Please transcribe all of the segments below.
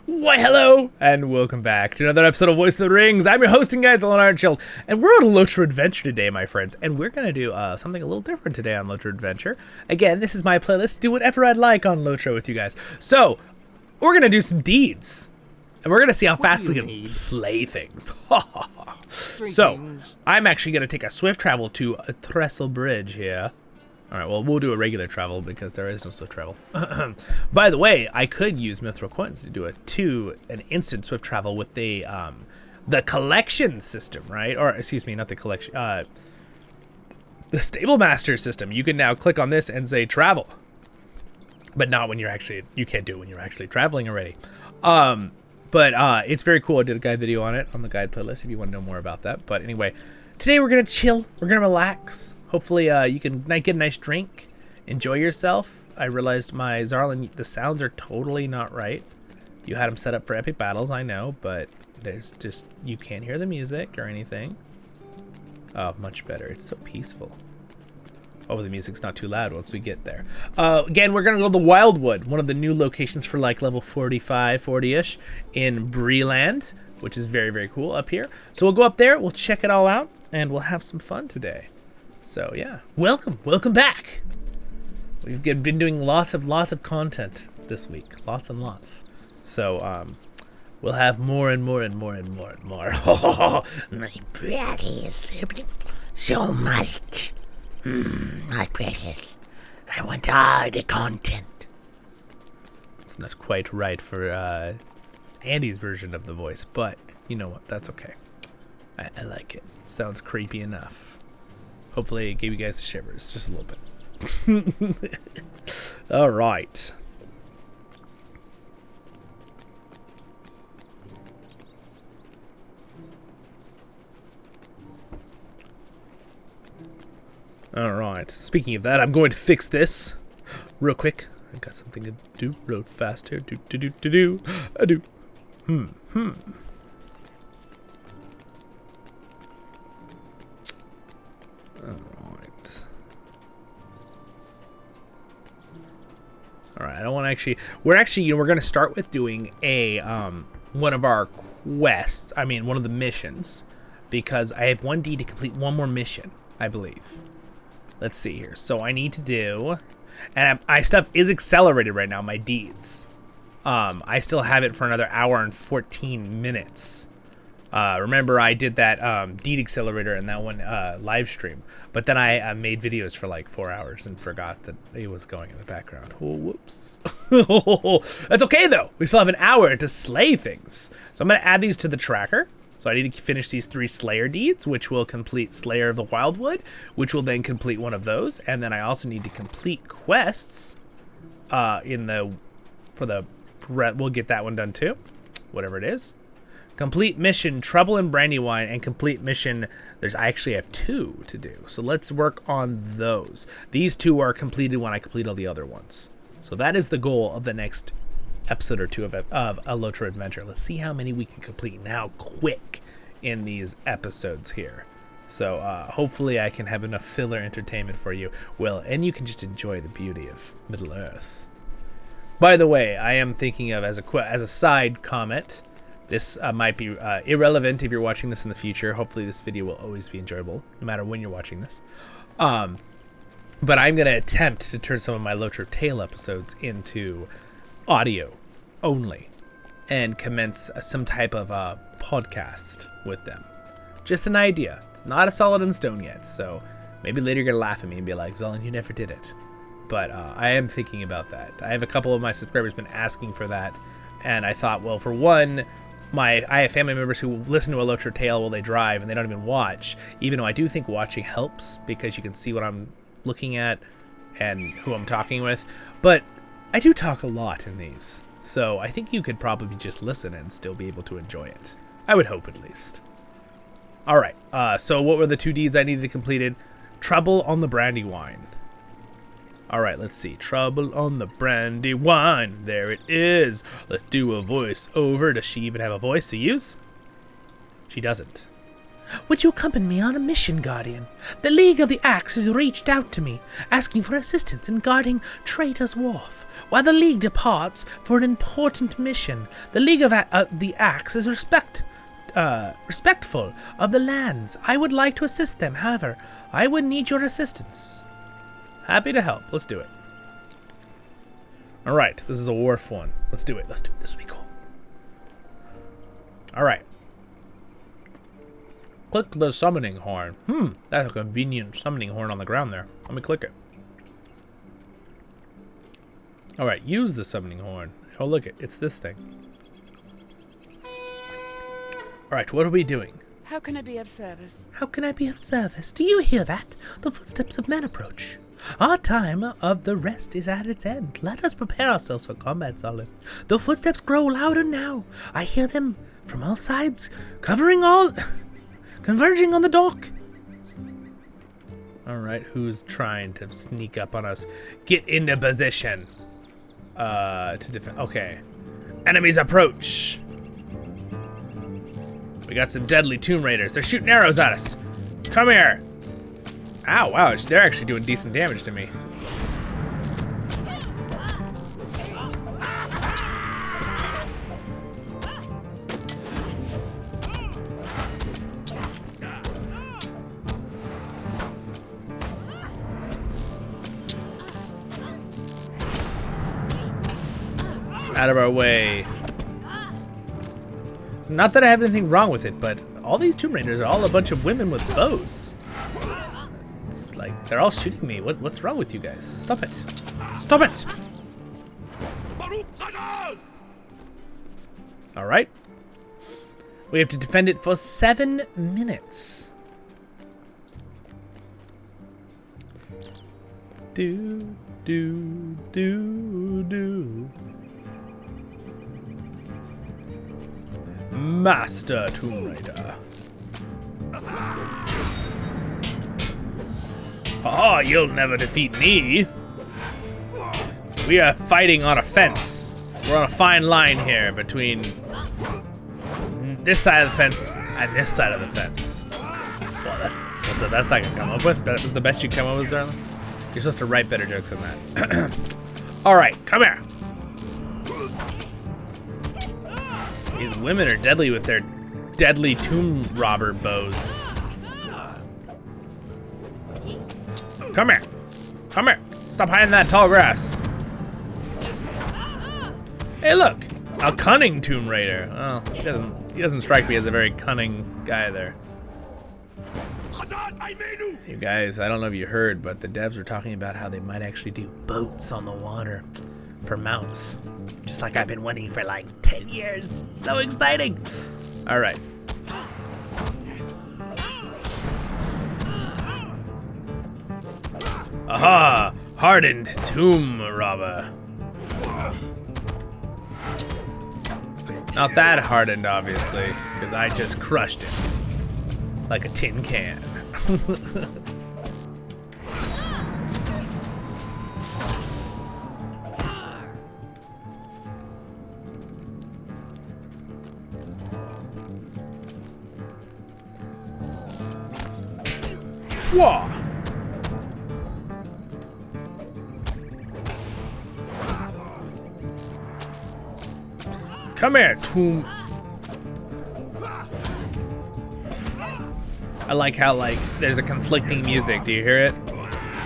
Why, hello, and welcome back to another episode of Voice of the Rings. I'm your hosting guide, Zollin Ironshield, and we're on a LOTRO adventure today, my friends, and we're going to do something a little different today on LOTRO adventure. Again, this is my playlist, do whatever I'd like on LOTRO with you guys. So, we're going to do some deeds, and we're going to see how fast we can slay things. So, I'm actually going to take a swift travel to a Trestle Bridge here. Alright, well, we'll do a regular travel because there is no swift travel. By the way, I could use Mithril coins to do an instant swift travel with the collection system, right? Or, excuse me, not the collection, the Stable Master system. You can now click on this and say travel. But not when you're actually, you can't do it when you're actually traveling already. But it's very cool. I did a guide video on it on the guide playlist if you want to know more about that. But anyway, today we're going to chill. We're going to relax. Hopefully you can get a nice drink, enjoy yourself. I realized my Zollin, the sounds are totally not right. You had them set up for epic battles, I know, but there's just, you can't hear the music or anything. Oh, much better. It's so peaceful. Hopefully the music's not too loud once we get there. Again, we're going to go to the WildWood, one of the new locations for like level 45, 40-ish in Breeland, which is very, very cool up here. So we'll go up there, we'll check it all out, and we'll have some fun today. So yeah, welcome back. We've been doing lots of content this week, lots and lots. So we'll have more and more. Oh, my precious, so much. My precious, I want all the content. It's not quite right for Andy's version of the voice, but you know what? That's okay. I like it. Sounds creepy enough. Hopefully it gave you guys the shivers, just a little bit. All right. All right. Speaking of that, I'm going to fix this real quick. I got something to do real fast here. I do. Alright, I don't want to actually... We're going to start with doing a, one of our quests. I mean, one of the missions. Because I have one deed to complete one more mission, I believe. Let's see here. So I need to do... And my stuff is accelerated right now, my deeds. I still have it for another hour and 14 minutes. Remember, I did that deed accelerator in that one live stream, but then I made videos for like 4 hours and forgot that it was going in the background. Oh, whoops. That's okay though. We still have an hour to slay things. So I'm going to add these to the tracker. So I need to finish these 3 Slayer deeds, which will complete Slayer of the WildWood, which will then complete one of those, and then I also need to complete quests we'll get that one done too, whatever it is. Complete mission, Trouble in Brandywine, and complete mission, I actually have 2 to do. So let's work on those. These 2 are completed when I complete all the other ones. So that is the goal of the next episode or 2 of a LOTRO adventure. Let's see how many we can complete now quick in these episodes here. So hopefully I can have enough filler entertainment for you. Well, and you can just enjoy the beauty of Middle Earth. By the way, I am thinking of, as a side comment, this might be irrelevant if you're watching this in the future. Hopefully this video will always be enjoyable, no matter when you're watching this. But I'm going to attempt to turn some of my LOTRO Tale episodes into audio only and commence some type of podcast with them. Just an idea. It's not a solid in stone yet, so maybe later you're going to laugh at me and be like, Zollin, you never did it. But I am thinking about that. I have a couple of my subscribers been asking for that, and I thought, well, for one... I have family members who listen to a LOTRO Tale while they drive and they don't even watch, even though I do think watching helps because you can see what I'm looking at and who I'm talking with. But I do talk a lot in these, so I think you could probably just listen and still be able to enjoy it. I would hope, at least. Alright, so what were the 2 deeds I needed completed? Trouble on the Brandywine. Alright, let's see. Trouble on the Brandywine. There it is. Let's do a voice over. Does she even have a voice to use? She doesn't. Would you accompany me on a mission, Guardian? The League of the Axe has reached out to me, asking for assistance in guarding Traitor's Wharf. While the League departs for an important mission, the League of the Axe is respectful of the lands. I would like to assist them, however, I would need your assistance. Happy to help. Let's do it. Alright, this is a wharf one. Let's do it. Let's do it. This will be cool. Alright. Click the summoning horn. That's a convenient summoning horn on the ground there. Let me click it. Alright, use the summoning horn. Oh, look, it's this thing. Alright, what are we doing? How can I be of service? How can I be of service? Do you hear that? The footsteps of men approach. Our time of the rest is at its end. Let us prepare ourselves for combat, Zollin. The footsteps grow louder now. I hear them from all sides, converging on the dock. Alright, who's trying to sneak up on us? Get into position. To defend. Okay. Enemies approach. We got some deadly Tomb Raiders. They're shooting arrows at us. Come here. Ow, wow, they're actually doing decent damage to me. Out of our way. Not that I have anything wrong with it, but all these Tomb Raiders are all a bunch of women with bows. It's like they're all shooting me. What's wrong with you guys? Stop it. Stop it! Alright. We have to defend it for 7 minutes. Do. Master Tomb Raider. Oh, you'll never defeat me. We are fighting on a fence. We're on a fine line here between this side of the fence and this side of the fence. Well, that's the best I can come up with. That was the best you come up with, Darling. You're supposed to write better jokes than that. All right, come here. These women are deadly with their deadly tomb robber bows. Come here. Come here. Stop hiding in that tall grass. Hey, look. A cunning Tomb Raider. Oh, he doesn't strike me as a very cunning guy there. You guys, I don't know if you heard, but the devs were talking about how they might actually do boats on the water for mounts. Just like I've been wanting for like 10 years. So exciting. All right. Aha! Hardened tomb robber. Not that hardened, obviously, because I just crushed it. Like a tin can. Whoa! Come here, tomb. I like how there's a conflicting music. Do you hear it?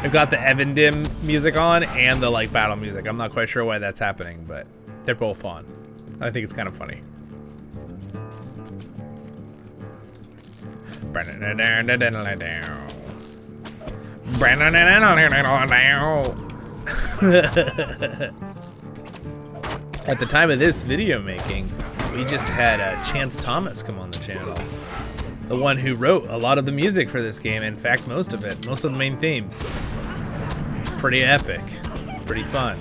They've got the Evandim music on and the battle music. I'm not quite sure why that's happening, but they're both on. I think it's kind of funny. At the time of this video making, we just had Chance Thomas come on the channel. The one who wrote a lot of the music for this game. In fact, most of it. Most of the main themes. Pretty epic. Pretty fun.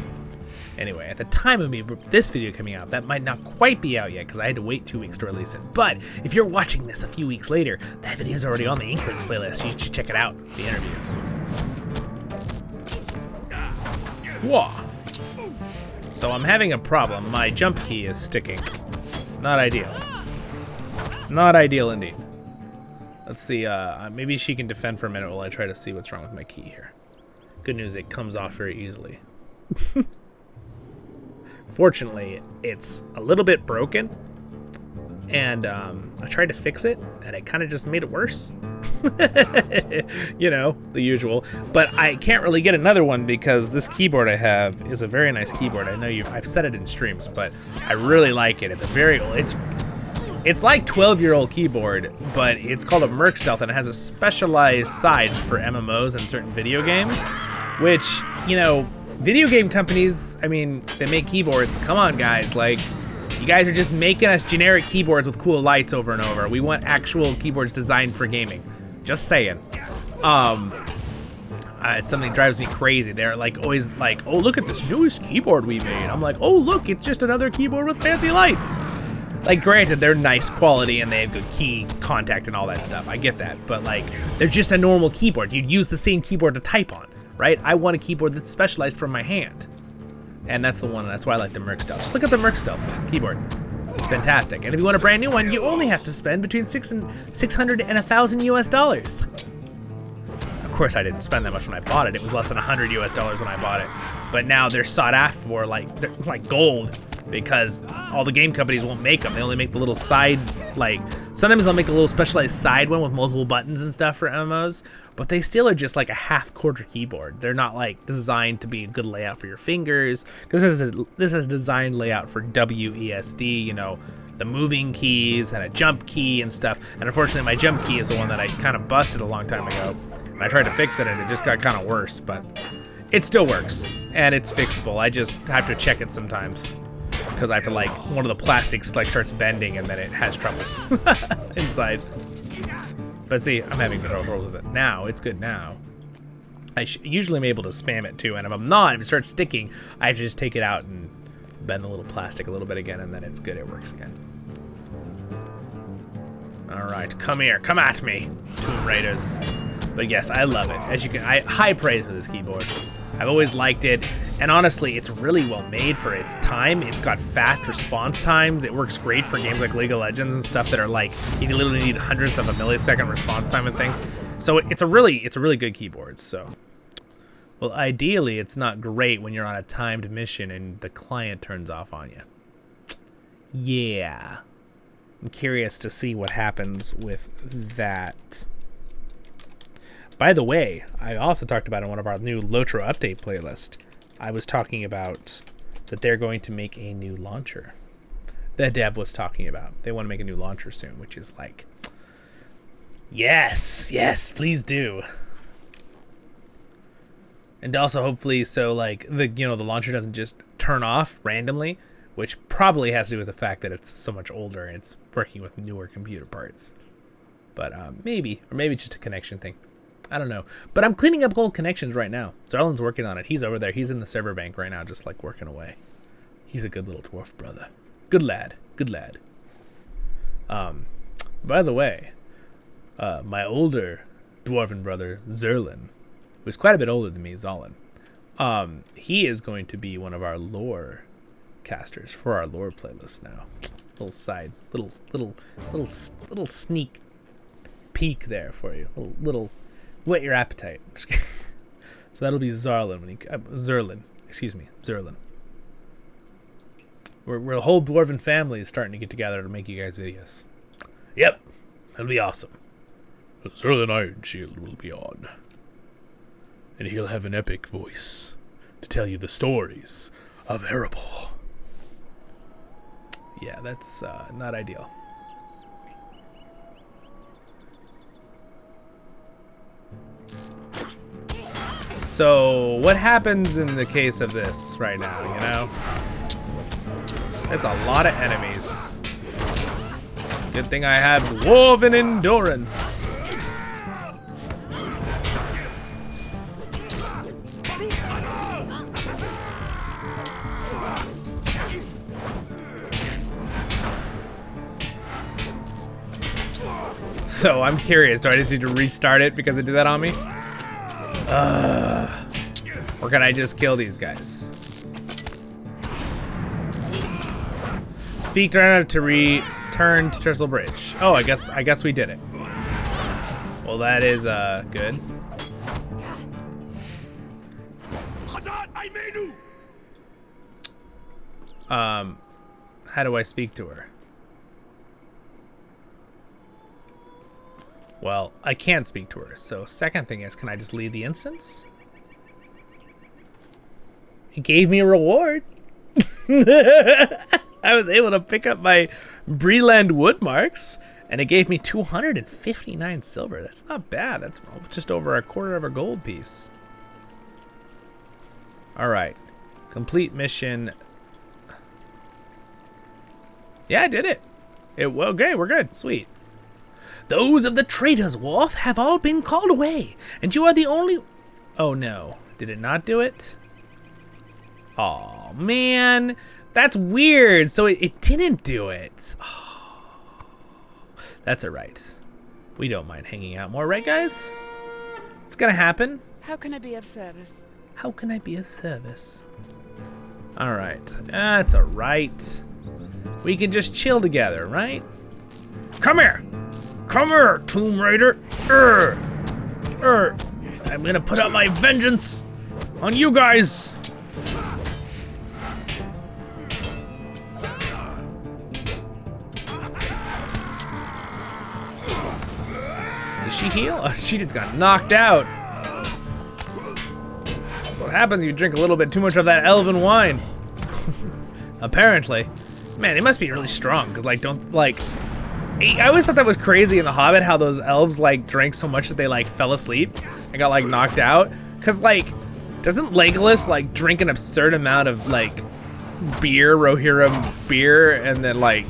Anyway, at the time of this video coming out, that might not quite be out yet because I had to wait 2 weeks to release it. But if you're watching this a few weeks later, that video is already on the Inklings playlist. You should check it out, the interview. Whoa. So I'm having a problem. My jump key is sticking. Not ideal. It's not ideal indeed. Let's see, maybe she can defend for a minute while I try to see what's wrong with my key here. Good news, it comes off very easily. Fortunately, it's a little bit broken, and I tried to fix it, and it kind of just made it worse. You know, the usual. But I can't really get another one because this keyboard I have is a very nice keyboard. I know I've said it in streams, but I really like it. It's a very old, it's like 12-year-old keyboard, but it's called a Merc Stealth, and it has a specialized side for MMOs and certain video games, which, you know, video game companies, I mean, they make keyboards. Come on, guys. Like, you guys are just making us generic keyboards with cool lights over and over. We want actual keyboards designed for gaming. Just saying. It's something that drives me crazy. They're like always like, oh, look at this newest keyboard we made. I'm like, oh, look, it's just another keyboard with fancy lights. Like, granted, they're nice quality and they have good key contact and all that stuff. I get that. But, like, they're just a normal keyboard. You'd use the same keyboard to type on, right? I want a keyboard that's specialized for my hand. And that's the one. That's why I like the Merc Stealth. Just look at the Merc Stealth keyboard. It's fantastic. And if you want a brand new one, you only have to spend between $600 and $1,000 US. Of course, I didn't spend that much when I bought it. It was less than $100 US when I bought it. But now they're sought after for like gold, because all the game companies won't make them. They only make the little side, like, sometimes they'll make a little specialized side one with multiple buttons and stuff for MMOs, but they still are just like a half-quarter keyboard. They're not like designed to be a good layout for your fingers, because this is designed layout for WESD, you know, the moving keys and a jump key and stuff. And unfortunately, my jump key is the one that I kind of busted a long time ago. And I tried to fix it and it just got kind of worse, but it still works and it's fixable. I just have to check it sometimes because I have to, like, one of the plastics like starts bending and then it has troubles inside. But see, I'm having trouble with it now. It's good now. I usually am able to spam it too, and if I'm not, if it starts sticking, I have to just take it out and bend the little plastic a little bit again, and then it's good. It works again. All right, come here, come at me, Tomb Raiders. But yes, I love it. As you can, high praise for this keyboard. I've always liked it, and honestly, it's really well made for its time. It's got fast response times. It works great for games like League of Legends and stuff that are like, you literally need hundredths of a millisecond response time and things. So it's a really good keyboard. So, well, ideally, it's not great when you're on a timed mission and the client turns off on you. Yeah, I'm curious to see what happens with that. By the way, I also talked about in one of our new LOTRO update playlist, I was talking about that they're going to make a new launcher. The dev was talking about. They want to make a new launcher soon, which is like, yes, please do. And also hopefully so like the launcher doesn't just turn off randomly, which probably has to do with the fact that it's so much older and it's working with newer computer parts. But maybe it's just a connection thing. I don't know. But I'm cleaning up old connections right now. Zollin's working on it. He's over there. He's in the server bank right now, just like working away. He's a good little dwarf brother. Good lad. Good lad. By the way, my older dwarven brother, Zollin, who's quite a bit older than me, Zollin, he is going to be one of our lore casters for our lore playlist now. Little sneak peek there for you. Little whet your appetite. So that'll be Zollin Zerlin. We're a whole dwarven family is starting to get together to make you guys videos. Yep, that'll be awesome. Zerlin Ironshield will be on, and he'll have an epic voice to tell you the stories of Erebor. Yeah, that's not ideal. So, what happens in the case of this right now, you know? It's a lot of enemies. Good thing I have Dwarven Endurance. So, I'm curious, do I just need to restart it because it did that on me? Or can I just kill these guys? Speak to return to Trestle Bridge. Oh, I guess we did it. Well, that is good. How do I speak to her? Well, I can't speak to her. So second thing is, can I just leave the instance? It gave me a reward. I was able to pick up my Breland wood marks, and it gave me 259 silver. That's not bad. That's just over a quarter of a gold piece. All right, complete mission. Yeah, I did it. Okay, we're good. Sweet. Those of the Trader's Wharf have all been called away, and you are the only... Oh, no. Did it not do it? Oh, man. That's weird. So it didn't do it. Oh. That's all right. We don't mind hanging out more, right, guys? It's going to happen. How can I be of service? How can I be of service? All right. That's all right. We can just chill together, right? Come here! Come here, Tomb Raider! I'm gonna put out my vengeance on you guys! Did she heal? Oh, she just got knocked out. That's what happens if you drink a little bit too much of that elven wine. Apparently. Man, it must be really strong, because, like, I always thought that was crazy in The Hobbit, how those elves, like, drank so much that they, like, fell asleep and got, like, knocked out. Because, like, doesn't Legolas, like, drink an absurd amount of, like, beer, Rohirrim beer, and then, like,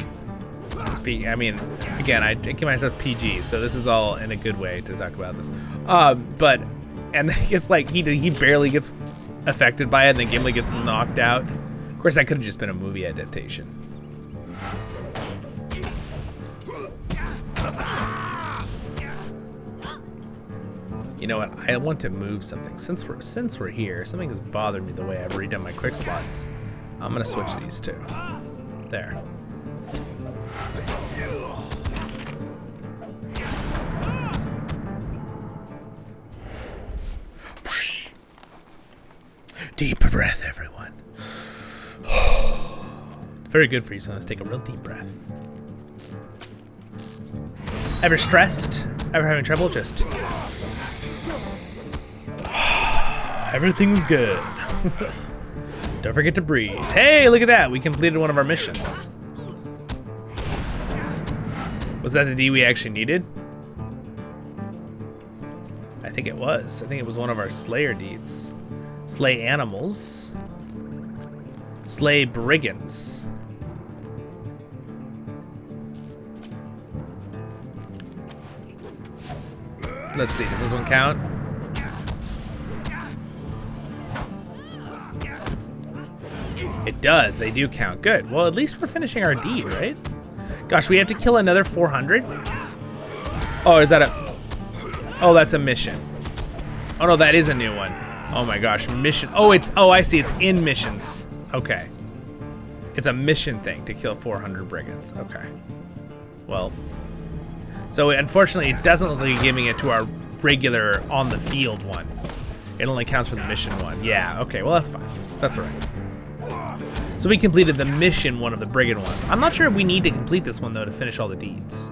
I mean, again, I keep myself PG, so this is all in a good way to talk about this. And it's like, he barely gets affected by it, and then Gimli gets knocked out. Of course, that could have just been a movie adaptation. You know what? I want to move something. Since we're here, something has bothered me the way I've redone my quick slots. I'm gonna switch these two. There. Deep breath, everyone. It's very good for you, so let's take a real deep breath. Ever stressed? Ever having trouble? Just... Everything's good. Don't forget to breathe. Hey, look at that. We completed one of our missions. Was that the D we actually needed? I think it was. I think it was one of our Slayer deeds. Slay animals. Slay brigands. Let's see, does this one count? It does, they do count. Good. Well, at least we're finishing our deed, right? Gosh, we have to kill another 400? Oh, is that a... Oh, that's a mission. Oh, no, that is a new one. Oh my gosh, mission. Oh, I see, it's in missions. Okay. It's a mission thing to kill 400 brigands. Okay. Well, so unfortunately, it doesn't look like giving it to our regular on the field one. It only counts for the mission one. Yeah, okay, well, that's fine. That's all right. So we completed the mission one of the brigand ones. I'm not sure if we need to complete this one, though, to finish all the deeds.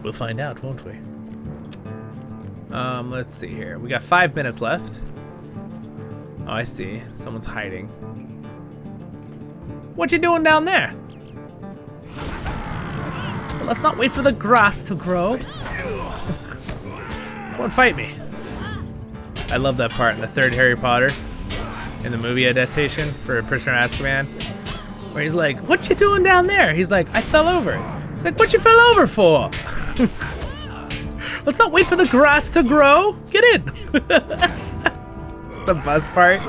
We'll find out, won't we? Let's see here. We got 5 minutes left. Oh, I see. Someone's hiding. What you doing down there? Well, let's not wait for the grass to grow. Come on, fight me. I love that part in the third Harry Potter, in the movie adaptation for Prisoner of Azkaban, where he's like, what you doing down there? He's like, I fell over. He's like, what you fell over for? Let's not wait for the grass to grow. Get in. The bus part.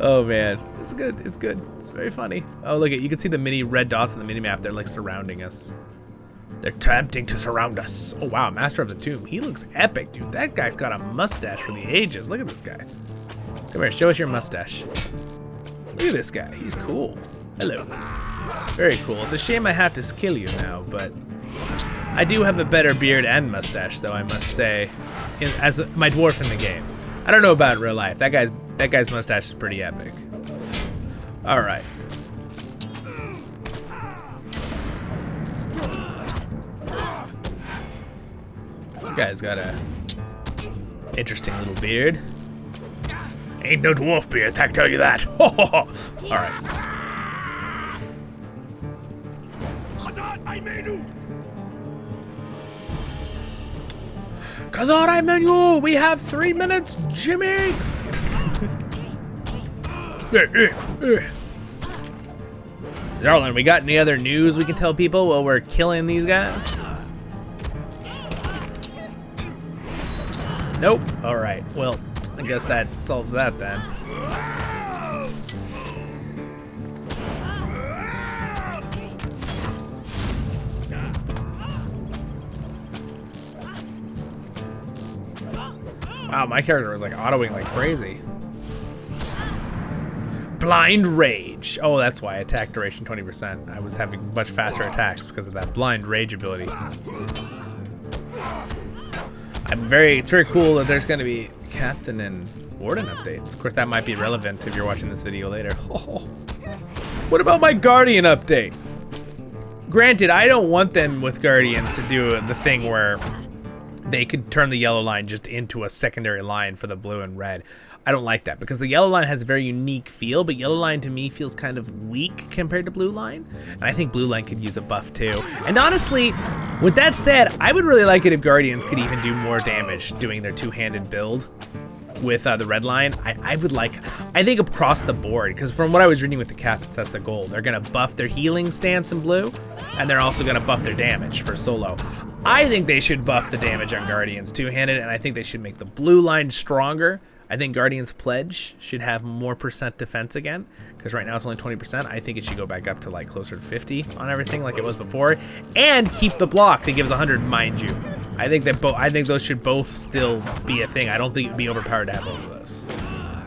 Oh man, it's good, it's good. It's very funny. Oh, look, you can see the mini red dots on the mini map. They're like surrounding us. They're attempting to surround us. Oh wow, Master of the Tomb. He looks epic, dude. That guy's got a mustache for the ages. Look at this guy. Come here, show us your mustache. Look at this guy, he's cool. Hello. Very cool. It's a shame I have to kill you now, but I do have a better beard and mustache, though, I must say, as my dwarf in the game. I don't know about real life. That guy's mustache is pretty epic. All right. You guys got a interesting little beard. Ain't no dwarf beard, I can tell you that. All right. Kazare menu! We have 3 minutes, Jimmy! Zollin, we got any other news we can tell people while we're killing these guys? Nope. Alright, well, I guess that solves that then. Wow, my character was like autoing like crazy. Blind Rage. Oh, that's why attack duration 20%. I was having much faster attacks because of that Blind Rage ability. It's very cool that there's going to be Captain and Warden updates. Of course, that might be relevant if you're watching this video later. Oh, what about my Guardian update? Granted, I don't want them with Guardians to do the thing where they could turn the yellow line just into a secondary line for the blue and red. I don't like that because the yellow line has a very unique feel, but yellow line to me feels kind of weak compared to blue line. And I think blue line could use a buff too. And honestly, with that said, I would really like it if Guardians could even do more damage doing their two-handed build with the red line. I think across the board, because from what I was reading with the captains, that's the goal. They're gonna buff their healing stance in blue, and they're also gonna buff their damage for solo. I think they should buff the damage on Guardians two-handed, and I think they should make the blue line stronger. I think Guardian's Pledge should have more % defense again, because right now it's only 20%. I think it should go back up to like closer to 50 on everything like it was before, and keep the block that gives 100, mind you. I think those should both still be a thing. I don't think it'd be overpowered to have both of those,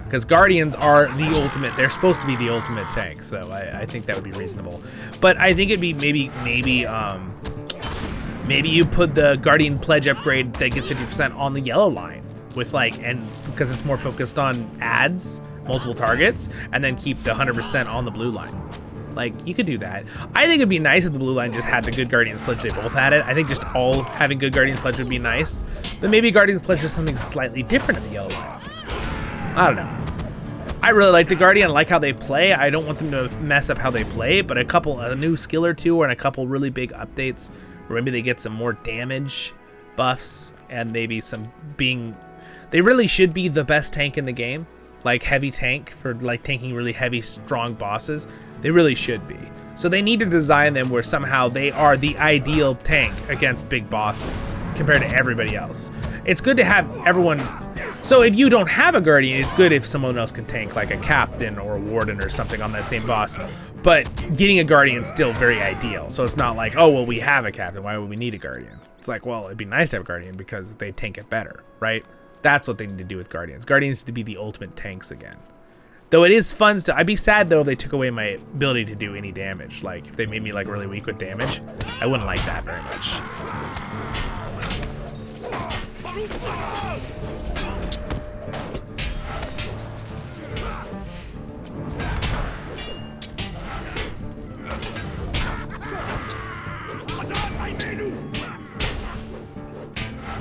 because Guardians are the ultimate. They're supposed to be the ultimate tank, so I think that would be reasonable. But I think it'd be maybe you put the Guardian Pledge upgrade that gets 50% on the yellow line. With and because it's more focused on adds, multiple targets, and then keep the 100% on the blue line. Like, you could do that. I think it'd be nice if the blue line just had the good Guardians Pledge. They both had it. I think just all having good Guardians Pledge would be nice. But maybe Guardians Pledge is something slightly different in the yellow line. I don't know. I really like the Guardian. I like how they play. I don't want them to mess up how they play, but a new skill or two and a couple really big updates where maybe they get some more damage buffs and maybe some they really should be the best tank in the game, like heavy tank for like tanking really heavy, strong bosses. They really should be. So they need to design them where somehow they are the ideal tank against big bosses compared to everybody else. It's good to have everyone. So if you don't have a Guardian, it's good if someone else can tank like a Captain or a Warden or something on that same boss. But getting a Guardian is still very ideal. So it's not like, oh, well, we have a Captain. Why would we need a Guardian? It's like, well, it'd be nice to have a Guardian because they tank it better, right? That's what they need to do with Guardians. Guardians to be the ultimate tanks again. Though it is fun to, I'd be sad though if they took away my ability to do any damage. Like if they made me like really weak with damage, I wouldn't like that very much.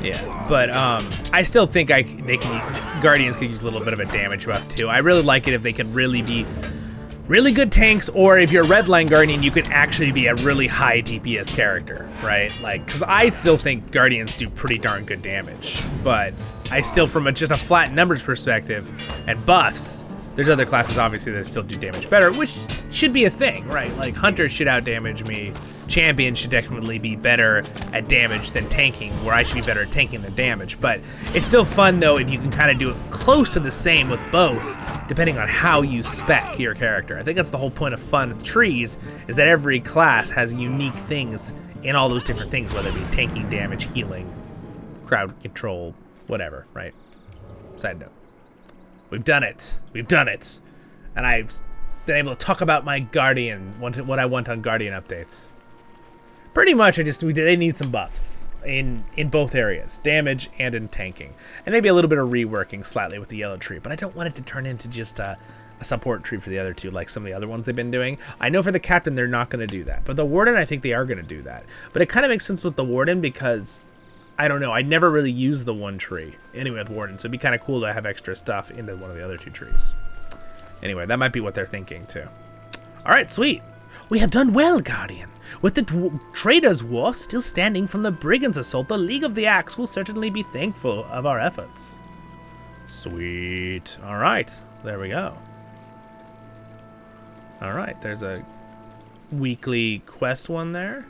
Yeah, but I still think Guardians could use a little bit of a damage buff too. I really like it if they could really be really good tanks, or if you're a Redline Guardian, you could actually be a really high DPS character, right? Like, because I still think Guardians do pretty darn good damage, but I still, from just a flat numbers perspective and buffs, there's other classes obviously that still do damage better, which should be a thing, right? Like Hunters should out damage me. Champions should definitely be better at damage than tanking, where I should be better at tanking than damage. But it's still fun though if you can kind of do it close to the same with both, depending on how you spec your character. I think that's the whole point of fun with trees, is that every class has unique things in all those different things, whether it be tanking, damage, healing, crowd control, whatever, right? Side note. We've done it. We've done it. And I've been able to talk about my Guardian, what I want on Guardian updates. pretty much they need some buffs in both areas, damage and in tanking, and maybe a little bit of reworking slightly with the yellow tree. But I don't want it to turn into just a support tree for the other two, like some of the other ones they've been doing. I know for the captain they're not going to do that, but the warden I think they are going to do that. But it kind of makes sense with the warden because I don't know, I never really use the one tree anyway with warden, so it'd be kind of cool to have extra stuff into one of the other two trees. Anyway, that might be what they're thinking too. All right, sweet. We have done well, Guardian. With the Traders' War still standing from the Brigands' assault, the League of the Axe will certainly be thankful of our efforts. Sweet. All right, there we go. All right, there's a weekly quest one there.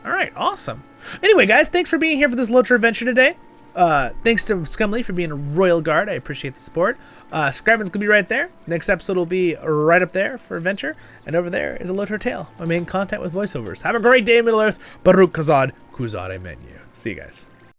All right, awesome. Anyway, guys, thanks for being here for this LOTRO adventure today. Thanks to Skumley for being a Royal Guard. I appreciate the support. Subscribing's gonna be right there. Next episode will be right up there for adventure. And over there is a LOTRO tale, my main content with voiceovers. Have a great day, Middle Earth. Baruch Kazad Kuzad Menu. See you guys.